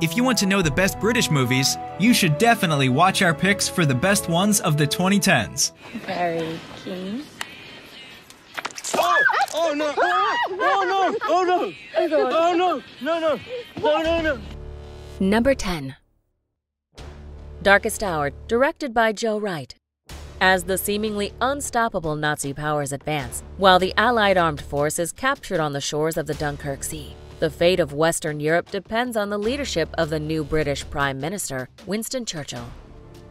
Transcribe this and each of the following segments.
If you want to know the best British movies, you should definitely watch our picks for the best ones of the 2010s. Very keen. Oh! Oh no! Oh no! Oh no! Oh no! No no! No no no! Number 10. Darkest Hour, directed by Joe Wright. As the seemingly unstoppable Nazi powers advance, while the Allied armed force is captured on the shores of the Dunkirk Sea, the fate of Western Europe depends on the leadership of the new British Prime Minister, Winston Churchill.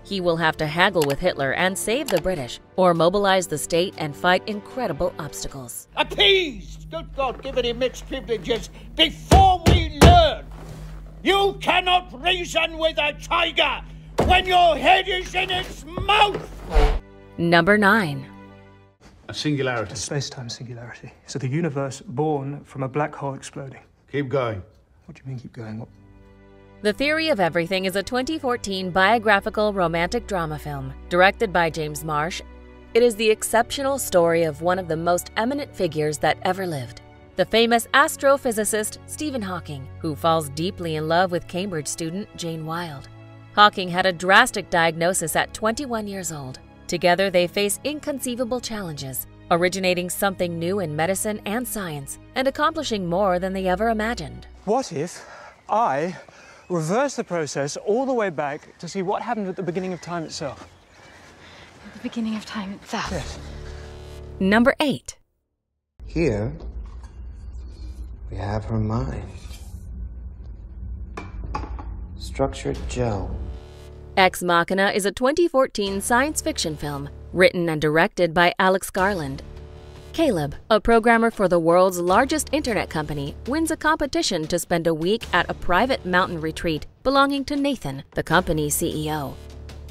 He will have to haggle with Hitler and save the British, or mobilize the state and fight incredible obstacles. Appeased! Good God, giving him mixed privileges before we learn! You cannot reason with a tiger when your head is in its mouth! Number 9. A singularity. A space-time singularity. So the universe born from a black hole exploding. Keep going. What do you mean keep going? What? The Theory of Everything is a 2014 biographical romantic drama film directed by James Marsh. It is the exceptional story of one of the most eminent figures that ever lived, the famous astrophysicist Stephen Hawking, who falls deeply in love with Cambridge student Jane Wilde. Hawking had a drastic diagnosis at 21 years old. Together, they face inconceivable challenges, originating something new in medicine and science, and accomplishing more than they ever imagined. What if I reverse the process all the way back to see what happened at the beginning of time itself? At the beginning of time itself? Yes. Number 8. Here, we have her mind. Structured Joe. Ex Machina is a 2014 science fiction film written and directed by Alex Garland. Caleb, a programmer for the world's largest internet company, wins a competition to spend a week at a private mountain retreat belonging to Nathan, the company's CEO.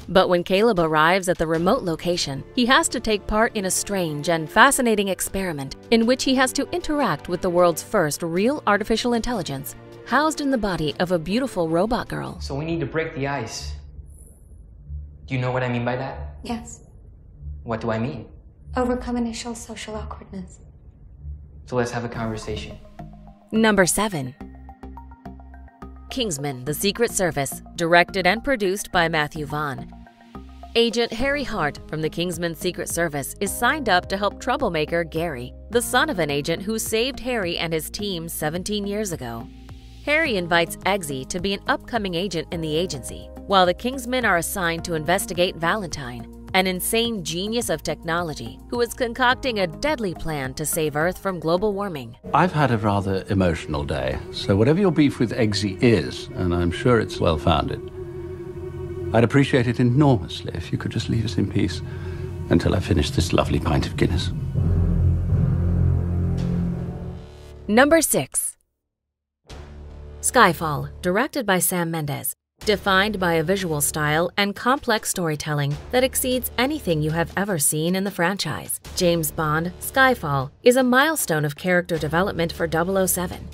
But when Caleb arrives at the remote location, he has to take part in a strange and fascinating experiment in which he has to interact with the world's first real artificial intelligence, housed in the body of a beautiful robot girl. So we need to break the ice. Do you know what I mean by that? Yes. What do I mean? Overcome initial social awkwardness. So let's have a conversation. Number 7. Kingsman: The Secret Service, directed and produced by Matthew Vaughn. Agent Harry Hart from the Kingsman Secret Service is signed up to help troublemaker Gary, the son of an agent who saved Harry and his team 17 years ago. Harry invites Eggsy to be an upcoming agent in the agency, while the Kingsmen are assigned to investigate Valentine, an insane genius of technology who is concocting a deadly plan to save Earth from global warming. I've had a rather emotional day, so whatever your beef with Eggsy is, and I'm sure it's well-founded, I'd appreciate it enormously if you could just leave us in peace until I finish this lovely pint of Guinness. Number 6. Skyfall, directed by Sam Mendes, defined by a visual style and complex storytelling that exceeds anything you have ever seen in the franchise. James Bond, Skyfall is a milestone of character development for 007.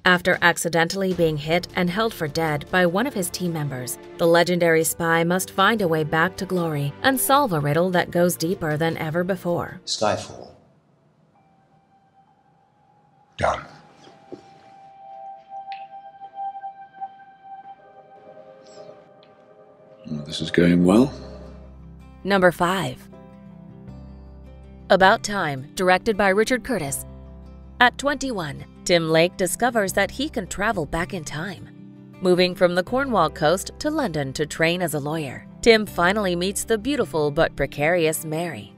After accidentally being hit and held for dead by one of his team members, the legendary spy must find a way back to glory and solve a riddle that goes deeper than ever before. Skyfall. Done. This is going well. Number 5. About Time, directed by Richard Curtis. At 21, Tim Lake discovers that he can travel back in time. Moving from the Cornwall coast to London to train as a lawyer, Tim finally meets the beautiful but precarious Mary.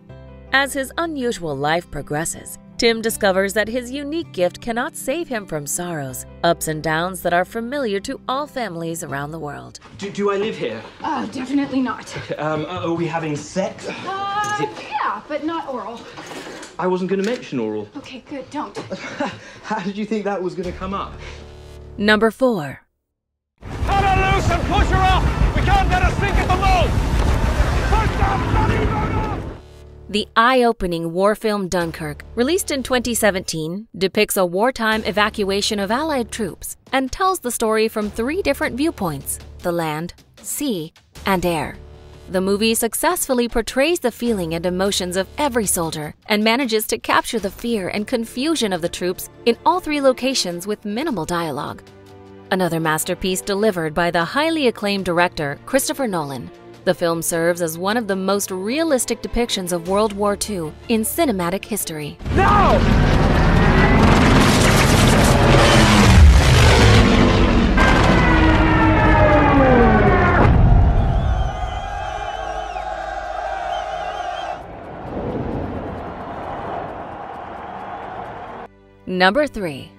As his unusual life progresses, Tim discovers that his unique gift cannot save him from sorrows, ups and downs that are familiar to all families around the world. Do I live here? Oh, definitely not. Are we having sex? Yeah, but not oral. I wasn't going to mention oral. Okay, good, don't. How did you think that was going to come up? Number 4. Cut her loose and push her off! We can't get a sink at the mold! Push that bloody boat off! The eye-opening war film Dunkirk, released in 2017, depicts a wartime evacuation of Allied troops and tells the story from 3 different viewpoints: the land, sea, and air. The movie successfully portrays the feeling and emotions of every soldier and manages to capture the fear and confusion of the troops in all 3 locations with minimal dialogue. another masterpiece delivered by the highly acclaimed director Christopher Nolan. The film serves as one of the most realistic depictions of World War II in cinematic history. No! Number 3.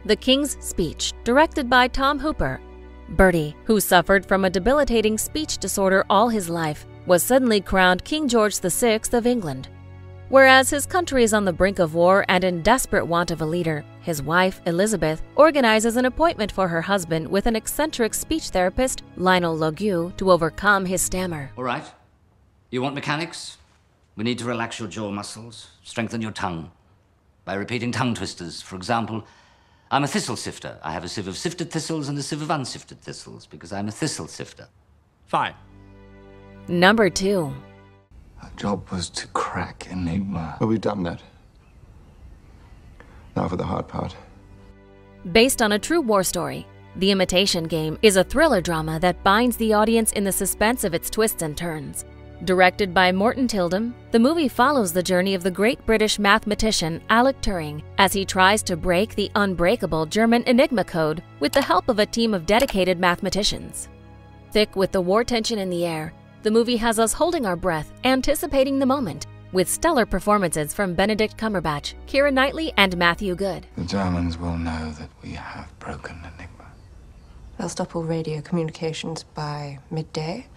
The King's Speech, directed by Tom Hooper. Bertie, who suffered from a debilitating speech disorder all his life, was suddenly crowned King George VI of England. Whereas his country is on the brink of war and in desperate want of a leader, his wife, Elizabeth, organizes an appointment for her husband with an eccentric speech therapist, Lionel Logue, to overcome his stammer. All right. You want mechanics? We need to relax your jaw muscles, strengthen your tongue. By repeating tongue twisters. For example, I'm a thistle sifter. I have a sieve of sifted thistles and a sieve of unsifted thistles because I'm a thistle sifter. Fine. Number 2. Our job was to crack Enigma. Well, we've done that. Now for the hard part. Based on a true war story, The Imitation Game is a thriller drama that binds the audience in the suspense of its twists and turns. Directed by Morton Tildum, the movie follows the journey of the great British mathematician Alan Turing as he tries to break the unbreakable German Enigma code with the help of a team of dedicated mathematicians. Thick with the war tension in the air, the movie has us holding our breath, anticipating the moment, with stellar performances from Benedict Cumberbatch, Keira Knightley, and Matthew Good. The Germans will know that we have broken Enigma. They'll stop all radio communications by midday,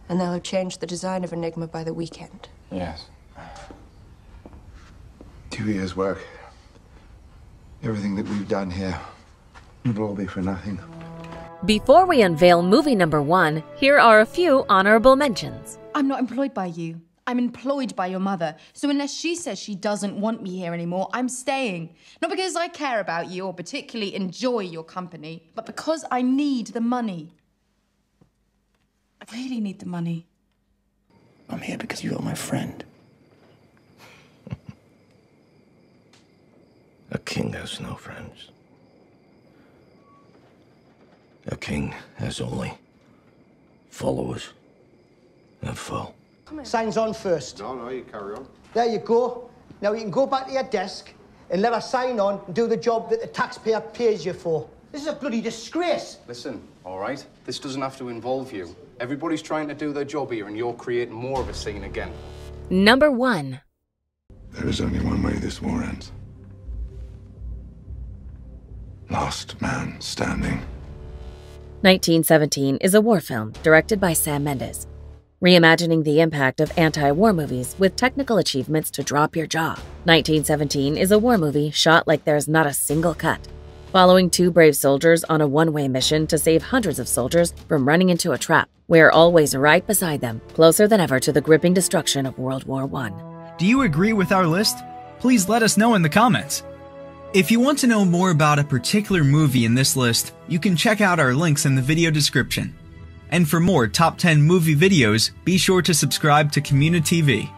and they'll have changed the design of Enigma by the weekend. Yes. 2 years' work. Everything that we've done here would all be for nothing. Before we unveil movie number 1, here are a few honorable mentions. I'm not employed by you. I'm employed by your mother. So unless she says she doesn't want me here anymore, I'm staying. Not because I care about you or particularly enjoy your company, but because I need the money. I really need the money. I'm here because you're my friend. A king has no friends. A king has only followers and foe. Signs on first. No, you carry on. There you go. Now you can go back to your desk and let us sign on and do the job that the taxpayer pays you for. This is a bloody disgrace. Listen, all right? This doesn't have to involve you. Everybody's trying to do their job here, and you're creating more of a scene again. Number 1. There is only one way this war ends. Last man standing. 1917 is a war film directed by Sam Mendes, reimagining the impact of anti-war movies with technical achievements to drop your jaw. 1917 is a war movie shot like there's not a single cut, following 2 brave soldiers on a one-way mission to save hundreds of soldiers from running into a trap. We're always right beside them, closer than ever to the gripping destruction of World War I. Do you agree with our list? Please let us know in the comments. If you want to know more about a particular movie in this list, you can check out our links in the video description. And for more top 10 movie videos, be sure to subscribe to communiTV.